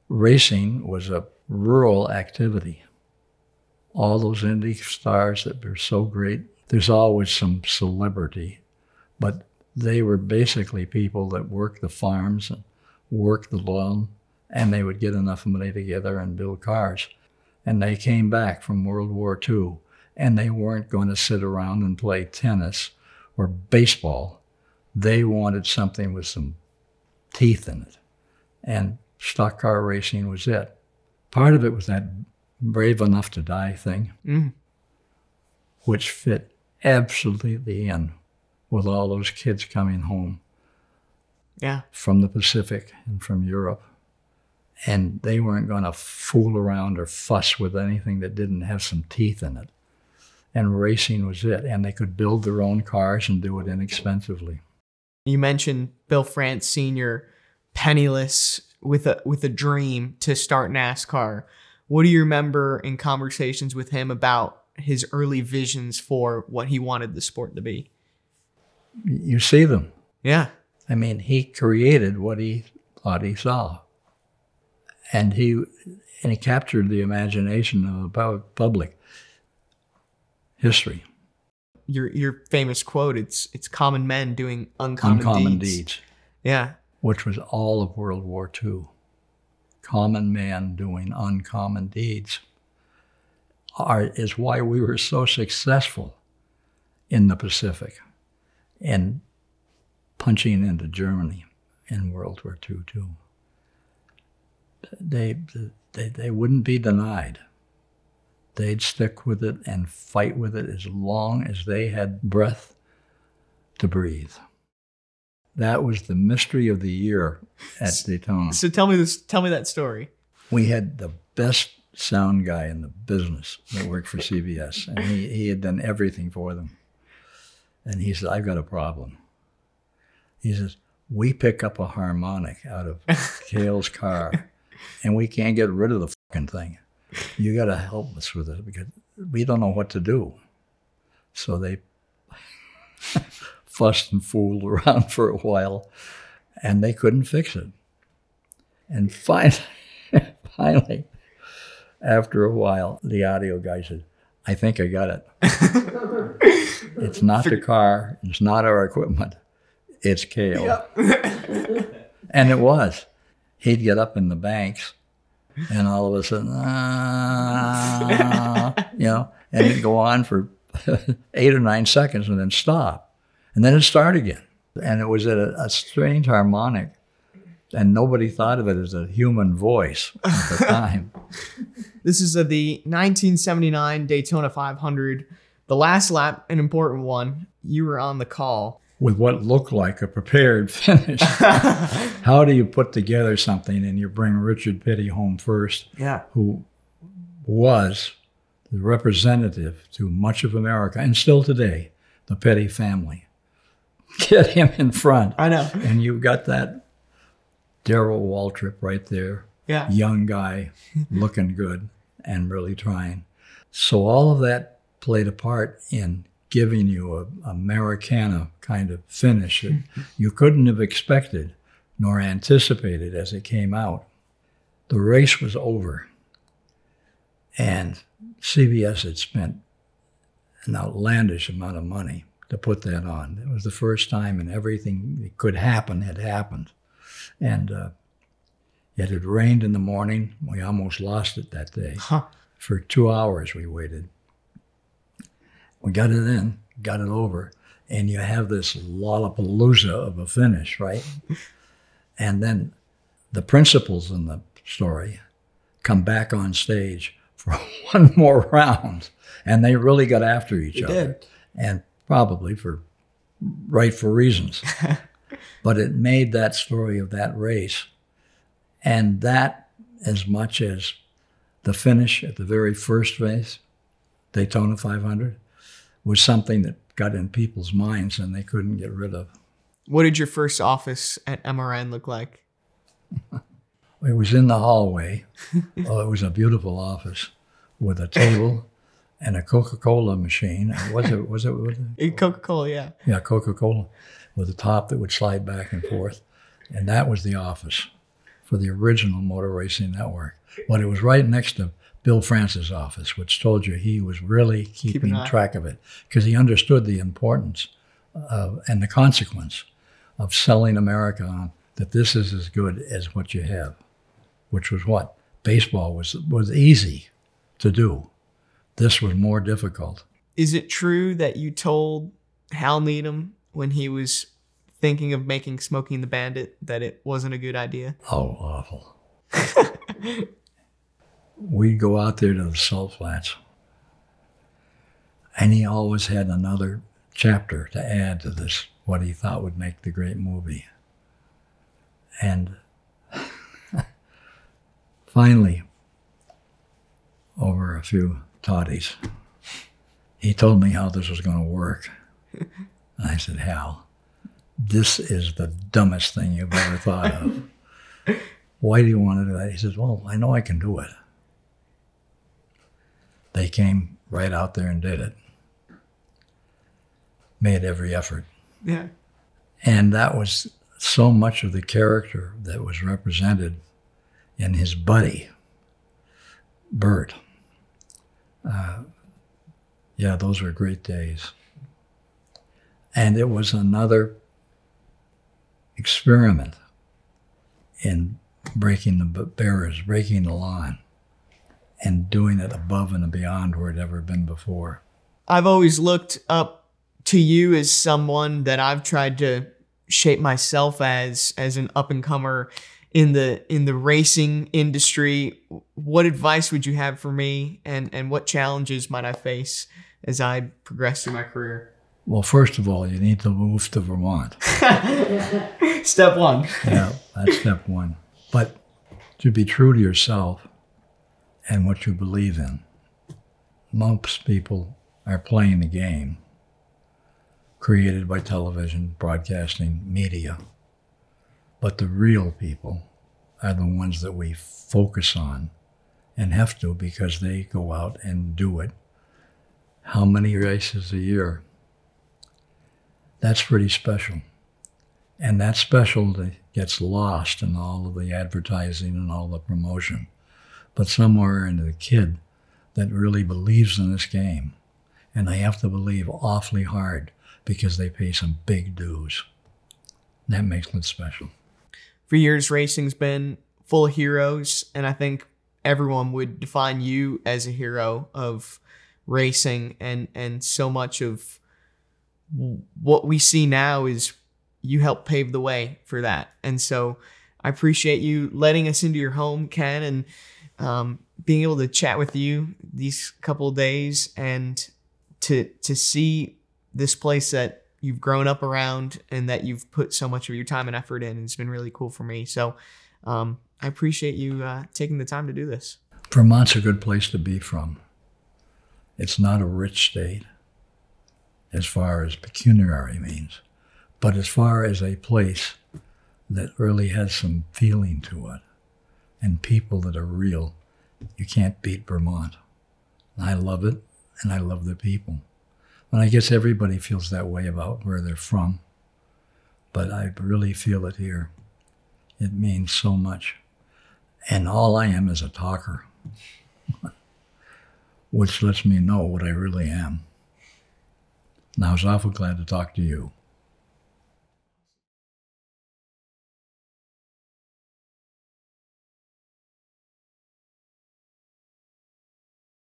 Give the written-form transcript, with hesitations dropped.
racing was a rural activity. All those Indy stars that were so great, there's always some celebrity, but they were basically people that worked the farms and worked the lawn, and they would get enough money together and build cars. And they came back from World War II, and they weren't going to sit around and play tennis or baseball. They wanted something with some teeth in it. And stock car racing was it. Part of it was that brave enough to die thing, which fit absolutely in with all those kids coming home from the Pacific and from Europe. And they weren't going to fool around or fuss with anything that didn't have some teeth in it. And racing was it. And they could build their own cars and do it inexpensively. You mentioned Bill France Sr., penniless, with a dream to start NASCAR. What do you remember in conversations with him about his early visions for what he wanted the sport to be? You see them. Yeah. I mean, he created what he thought he saw. And he captured the imagination of the public. History. Your famous quote, it's common men doing uncommon deeds. Yeah. Which was all of World War II. Common man doing uncommon deeds is why we were so successful in the Pacific and punching into Germany in World War II too. They wouldn't be denied. They'd stick with it and fight with it as long as they had breath to breathe. That was the mystery of the year at Daytona. So tell me that story. We had the best sound guy in the business that worked for CBS, and he had done everything for them. And he said, I've got a problem. He says, we pick up a harmonic out of Cale's car, and we can't get rid of the fucking thing. You got to help us with it because we don't know what to do. So they fussed and fooled around for a while, and they couldn't fix it. And finally, after a while, the audio guy said, I think I got it. It's not the car, it's not our equipment, it's Cale. Yep. And it was. He'd get up in the banks, and all of a sudden, and it'd go on for 8 or 9 seconds and then stop. And then it'd start again. And it was at a strange harmonic, and nobody thought of it as a human voice at the time. This is the 1979 Daytona 500. The last lap, an important one. You were on the call. With what looked like a prepared finish. How do you put together something and you bring Richard Petty home first, who was the representative to much of America, and still today, the Petty family. Get him in front. I know. And you've got that Darrell Waltrip right there. Yeah. Young guy, looking good and really trying. So all of that played a part in giving you a Americana kind of finish that you couldn't have expected nor anticipated as it came out. The race was over, and CBS had spent an outlandish amount of money to put that on. It was the first time, and everything that could happen had happened. And it had rained in the morning. We almost lost it that day. For 2 hours we waited. We got it in, got it over, and you have this lollapalooza of a finish, right? And then the principals in the story come back on stage for one more round, and they really got after each other. Did. And probably for rightful reasons. But it made that story of that race, and that as much as the finish at the very first race, Daytona 500, was something that got in people's minds and they couldn't get rid of. What did your first office at MRN look like? It was in the hallway. Oh, it was a beautiful office with a table and a Coca-Cola machine. Was it Coca-Cola, yeah. Yeah, Coca-Cola, with a top that would slide back and forth. And that was the office for the original Motor Racing Network. But it was right next to Bill France's office, which told you he was really keeping track of it because he understood the importance and the consequence of selling America on that this is as good as what you have, which was what? Baseball was easy to do. This was more difficult. Is it true that you told Hal Needham when he was thinking of making Smokey and the Bandit that it wasn't a good idea? Oh, awful. We'd go out there to the salt flats, and he always had another chapter to add to this, what he thought would make the great movie. And finally, over a few toddies, he told me how this was going to work. And I said, Hal, this is the dumbest thing you've ever thought of. Why do you want to do that? He says, well, I know I can do it. They came right out there and did it. Made every effort. Yeah. And that was so much of the character that was represented in his buddy, Bert. Yeah, those were great days. And it was another experiment in breaking the barriers, breaking the line, and doing it above and beyond where it ever been before. I've always looked up to you as someone that I've tried to shape myself as an up-and-comer in the racing industry. What advice would you have for me, and what challenges might I face as I progress through my career? Well, first of all, you need to move to Vermont. Step one. Yeah, that's step one. But to be true to yourself and what you believe in. Most people are playing the game created by television, broadcasting, media. But the real people are the ones that we focus on and have to, because they go out and do it. How many races a year? That's pretty special. And that specialty gets lost in all of the advertising and all the promotion. But somewhere in the kid that really believes in this game, and they have to believe awfully hard because they pay some big dues. That makes it special. For years, racing's been full of heroes, and I think everyone would define you as a hero of racing, and so much of what we see now is you helped pave the way for that. And so I appreciate you letting us into your home, Ken, and being able to chat with you these couple of days, and to see this place that you've grown up around and that you've put so much of your time and effort in. It's been really cool for me. So I appreciate you taking the time to do this. Vermont's a good place to be from. It's not a rich state as far as pecuniary means, but as far as a place that really has some feeling to it and people that are real, you can't beat Vermont. I love it, and I love the people. And I guess everybody feels that way about where they're from, but I really feel it here. It means so much. And all I am is a talker, which lets me know what I really am. And I was awful glad to talk to you.